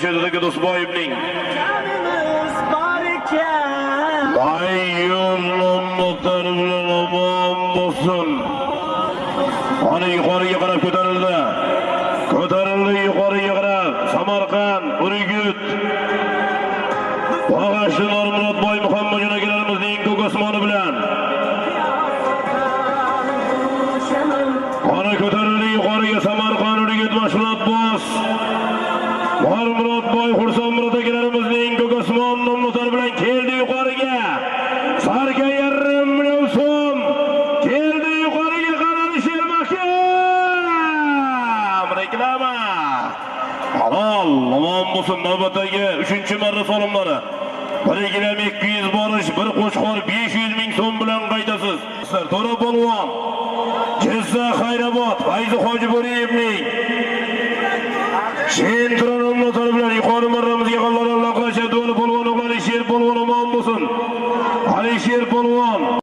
Shahzodagi Do'stboyevning Mayyum muhtar bilan omon bo'lsin. Ana yuqoriga qarab ko'tarildi. Ko'tarildi yuqoriga qarab. Samarqand, Urgut. Bag'ashli Murodboy Muhammadjon akalarimizning ko'k osmoni bilan. Ana ko'tarildi yuqoriga Samarqand, Urgut, Mashhurot Bos. Murodboy Xursand Murod akalarimizning ko'k osmon nomlari bilan keldi yuqoriga. Sarka yarim million so'm. Keldi yuqoriga qaralishi mahkam. Reklama. Halol, omon bo'lsin navbatdagi 3-marra solimlari. 1 kg 200 borish, bir qo'shqor 500 ming so'm bilan qaydasiz. To'ra polvon. Jizzax Xayrobod, Fayzi Hojibo'riyevning Sentron nomlari bilan yuqori marramizga qoldirilgan Alloh qilsa Do'li polvon o'g'li Alisher polvon omon bo'lsin. Alisher polvon